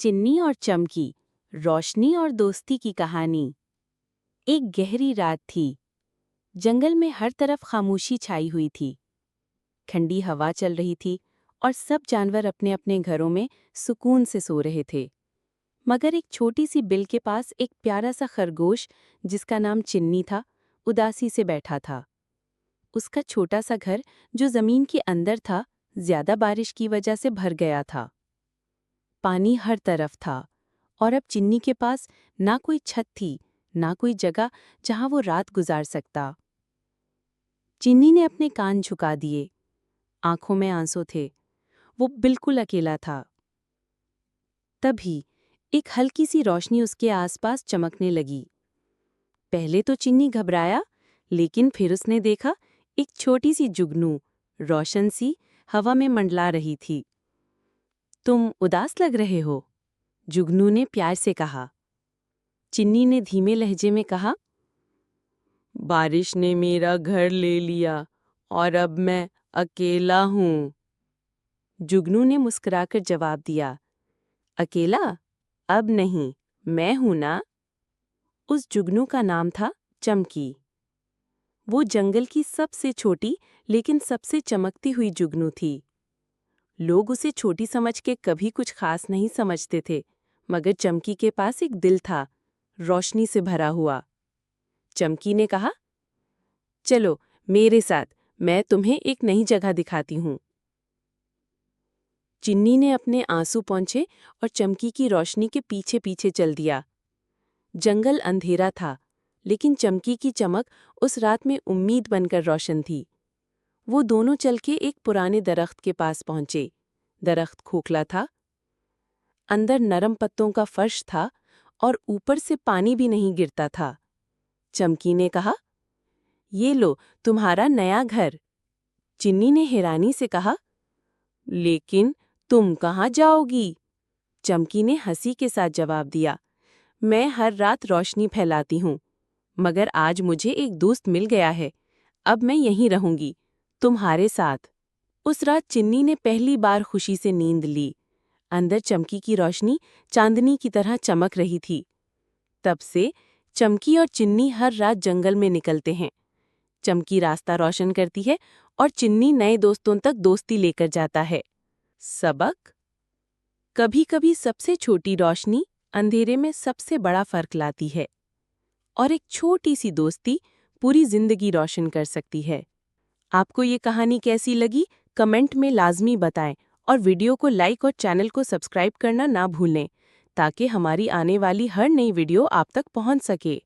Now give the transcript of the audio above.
चिन्नी और चमकी, रोशनी और दोस्ती की कहानी। एक गहरी रात थी। जंगल में हर तरफ खामोशी छाई हुई थी। ठंडी हवा चल रही थी और सब जानवर अपने अपने घरों में सुकून से सो रहे थे। मगर एक छोटी सी बिल के पास एक प्यारा सा खरगोश, जिसका नाम चिन्नी था, उदासी से बैठा था। उसका छोटा सा घर, जो जमीन के अंदर था, ज्यादा बारिश की वजह से भर गया था। पानी हर तरफ था और अब चिन्नी के पास ना कोई छत थी, ना कोई जगह जहां वो रात गुजार सकता। चिन्नी ने अपने कान झुका दिए। आंखों में आंसू थे। वो बिल्कुल अकेला था। तभी एक हल्की सी रोशनी उसके आसपास चमकने लगी। पहले तो चिन्नी घबराया, लेकिन फिर उसने देखा एक छोटी सी जुगनू, रोशन सी, हवा में मंडला रही थी। तुम उदास लग रहे हो, जुगनू ने प्यार से कहा। चिन्नी ने धीमे लहजे में कहा, बारिश ने मेरा घर ले लिया और अब मैं अकेला हूँ। जुगनू ने मुस्कुराकर जवाब दिया, अकेला? अब नहीं, मैं हूं ना। उस जुगनू का नाम था चमकी। वो जंगल की सबसे छोटी लेकिन सबसे चमकती हुई जुगनू थी। लोग उसे छोटी समझ के कभी कुछ खास नहीं समझते थे, मगर चमकी के पास एक दिल था, रोशनी से भरा हुआ। चमकी ने कहा, चलो मेरे साथ, मैं तुम्हें एक नई जगह दिखाती हूँ। चिन्नी ने अपने आंसू पोंछे और चमकी की रोशनी के पीछे पीछे चल दिया। जंगल अंधेरा था, लेकिन चमकी की चमक उस रात में उम्मीद बनकर रोशन थी। वो दोनों चल के एक पुराने दरख्त के पास पहुंचे। दरख्त खोखला था, अंदर नरम पत्तों का फर्श था और ऊपर से पानी भी नहीं गिरता था। चमकी ने कहा, ये लो तुम्हारा नया घर। चिन्नी ने हैरानी से कहा, लेकिन तुम कहाँ जाओगी? चमकी ने हंसी के साथ जवाब दिया, मैं हर रात रोशनी फैलाती हूँ, मगर आज मुझे एक दोस्त मिल गया है। अब मैं यहीं रहूंगी, तुम्हारे साथ। उस रात चिन्नी ने पहली बार खुशी से नींद ली। अंदर चमकी की रोशनी चांदनी की तरह चमक रही थी। तब से चमकी और चिन्नी हर रात जंगल में निकलते हैं। चमकी रास्ता रोशन करती है और चिन्नी नए दोस्तों तक दोस्ती लेकर जाता है। सबक: कभी-कभी सबसे छोटी रोशनी अंधेरे में सबसे बड़ा फर्क लाती है, और एक छोटी सी दोस्ती पूरी जिंदगी रोशन कर सकती है। आपको ये कहानी कैसी लगी, कमेंट में लाजमी बताएं और वीडियो को लाइक और चैनल को सब्सक्राइब करना ना भूलें, ताकि हमारी आने वाली हर नई वीडियो आप तक पहुंच सके।